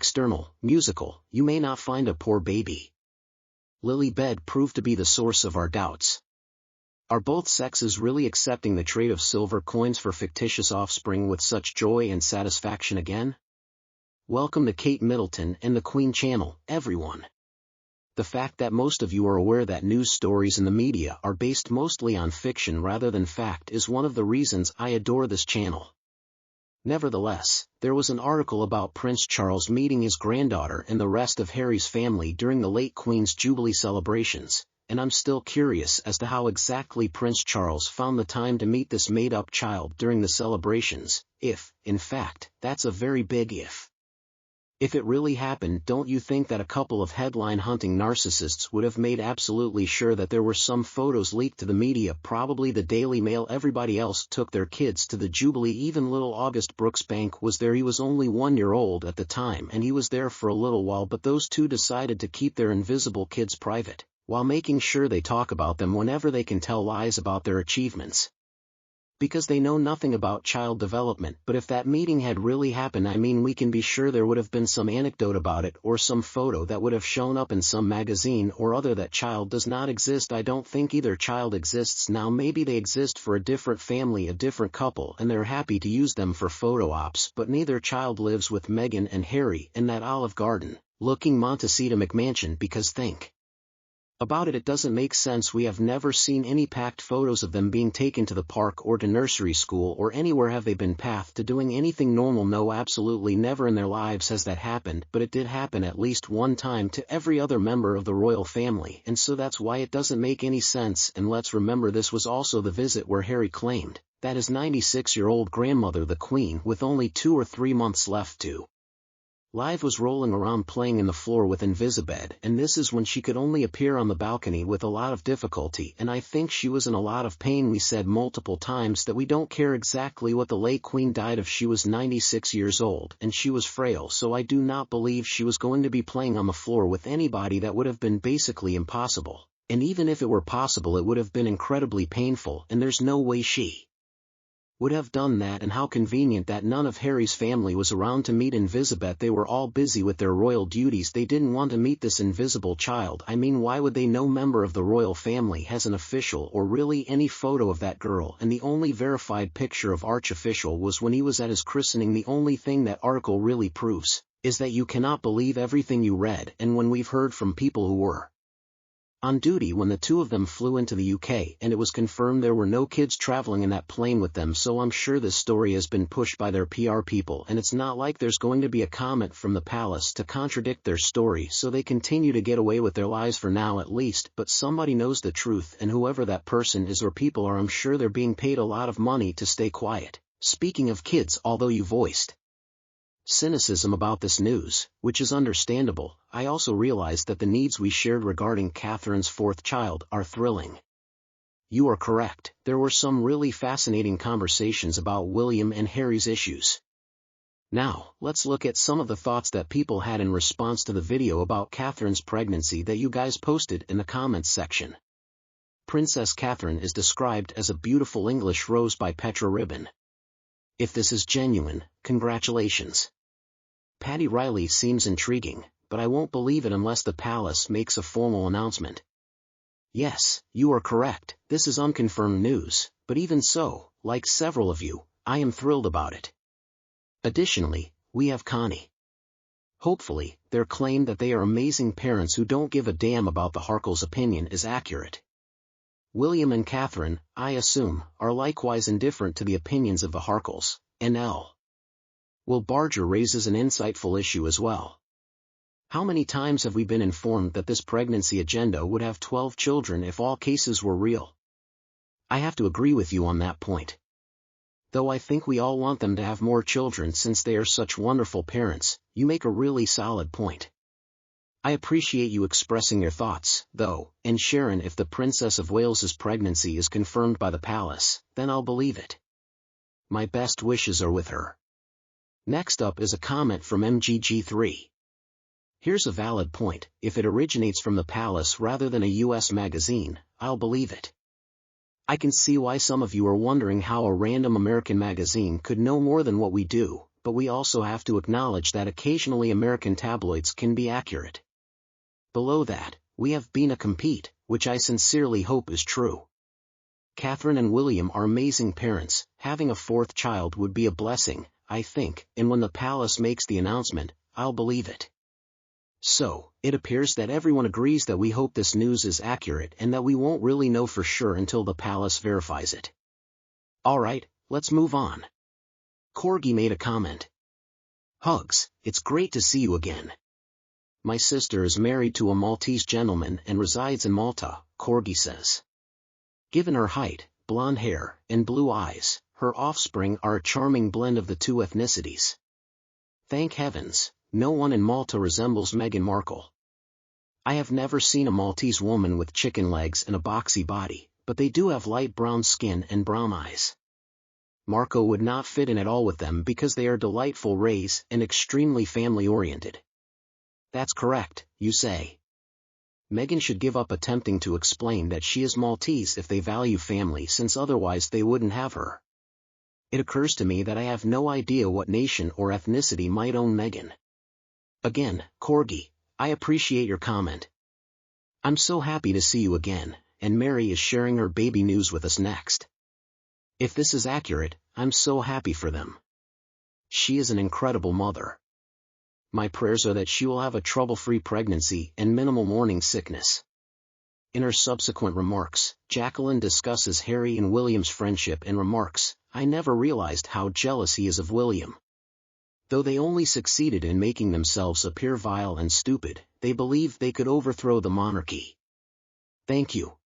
external, musical, you may not find a poor baby. Lilibet proved to be the source of our doubts. Are both sexes really accepting the trade of silver coins for fictitious offspring with such joy and satisfaction again? Welcome to Kate Middleton and the Queen channel, everyone. The fact that most of you are aware that news stories in the media are based mostly on fiction rather than fact is one of the reasons I adore this channel. Nevertheless, there was an article about Prince Charles meeting his granddaughter and the rest of Harry's family during the late Queen's Jubilee celebrations, and I'm still curious as to how exactly Prince Charles found the time to meet this made-up child during the celebrations, if, in fact, that's a very big if. If it really happened, don't you think that a couple of headline-hunting narcissists would have made absolutely sure that there were some photos leaked to the media, probably the Daily Mail? Everybody else took their kids to the Jubilee, even little August Brooksbank was there. He was only 1 year old at the time and he was there for a little while, but those two decided to keep their invisible kids private, while making sure they talk about them whenever they can tell lies about their achievements. Because they know nothing about child development. But if that meeting had really happened, I mean, we can be sure there would have been some anecdote about it or some photo that would have shown up in some magazine or other. That child does not exist. I don't think either child exists now. Maybe they exist for a different family, a different couple, and they're happy to use them for photo ops, but neither child lives with Meghan and Harry in that Olive Garden looking Montecito McMansion, because think about it, it doesn't make sense. We have never seen any packed photos of them being taken to the park or to nursery school or anywhere. Have they been pathed to doing anything normal? No, absolutely never in their lives has that happened, but it did happen at least one time to every other member of the royal family, and so that's why it doesn't make any sense. And let's remember, this was also the visit where Harry claimed that his 96-year-old grandmother, the Queen, with only 2 or 3 months left to live, was rolling around playing in the floor with Invisibed, and this is when she could only appear on the balcony with a lot of difficulty, and I think she was in a lot of pain. We said multiple times that we don't care exactly what the late Queen died of. She was 96 years old and she was frail, so I do not believe she was going to be playing on the floor with anybody. That would have been basically impossible, and even if it were possible, it would have been incredibly painful, and there's no way she would have done that. And how convenient that none of Harry's family was around to meet Invisibet. They were all busy with their royal duties. They didn't want to meet this invisible child. I mean, why would they? No member of the royal family has an official or really any photo of that girl, and the only verified picture of Archofficial was when he was at his christening. The only thing that article really proves is that you cannot believe everything you read, and when we've heard from people who were on duty when the two of them flew into the UK, and it was confirmed there were no kids traveling in that plane with them. So I'm sure this story has been pushed by their PR people, and it's not like there's going to be a comment from the palace to contradict their story, so they continue to get away with their lies for now at least. But somebody knows the truth, and whoever that person is or people are, I'm sure they're being paid a lot of money to stay quiet. Speaking of kids, although you voiced cynicism about this news, which is understandable, I also realized that the needs we shared regarding Catherine's 4th child are thrilling. You are correct, there were some really fascinating conversations about William and Harry's issues. Now, let's look at some of the thoughts that people had in response to the video about Catherine's pregnancy that you guys posted in the comments section. Princess Catherine is described as a beautiful English rose by Petra Ribbon. If this is genuine, congratulations. Patty Riley seems intriguing, but I won't believe it unless the palace makes a formal announcement. Yes, you are correct, this is unconfirmed news, but even so, like several of you, I am thrilled about it. Additionally, we have Connie. Hopefully, their claim that they are amazing parents who don't give a damn about the Harkles' opinion is accurate. William and Catherine, I assume, are likewise indifferent to the opinions of the Harkles. NL. Will Barger raises an insightful issue as well. How many times have we been informed that this pregnancy agenda would have 12 children if all cases were real? I have to agree with you on that point. Though I think we all want them to have more children since they are such wonderful parents. You make a really solid point. I appreciate you expressing your thoughts, though, and Sharon, if the Princess of Wales's pregnancy is confirmed by the palace, then I'll believe it. My best wishes are with her. Next up is a comment from MGG3. Here's a valid point, if it originates from the palace rather than a US magazine, I'll believe it. I can see why some of you are wondering how a random American magazine could know more than what we do, but we also have to acknowledge that occasionally American tabloids can be accurate. Below that, we have Bina compete, which I sincerely hope is true. Catherine and William are amazing parents, having a fourth child would be a blessing, I think, and when the palace makes the announcement, I'll believe it. So, it appears that everyone agrees that we hope this news is accurate and that we won't really know for sure until the palace verifies it. Alright, let's move on. Corgi made a comment. Hugs, it's great to see you again. My sister is married to a Maltese gentleman and resides in Malta, Corgi says. Given her height, blonde hair, and blue eyes, her offspring are a charming blend of the two ethnicities. Thank heavens, no one in Malta resembles Meghan Markle. I have never seen a Maltese woman with chicken legs and a boxy body, but they do have light brown skin and brown eyes. Marco would not fit in at all with them because they are delightful rays and extremely family-oriented. That's correct, you say. Meghan should give up attempting to explain that she is Maltese if they value family, since otherwise they wouldn't have her. It occurs to me that I have no idea what nation or ethnicity might own Meghan. Again, Corgi, I appreciate your comment. I'm so happy to see you again, and Mary is sharing her baby news with us next. If this is accurate, I'm so happy for them. She is an incredible mother. My prayers are that she will have a trouble-free pregnancy and minimal morning sickness. In her subsequent remarks, Jacqueline discusses Harry and William's friendship and remarks, I never realized how jealous he is of William. Though they only succeeded in making themselves appear vile and stupid, they believed they could overthrow the monarchy. Thank you.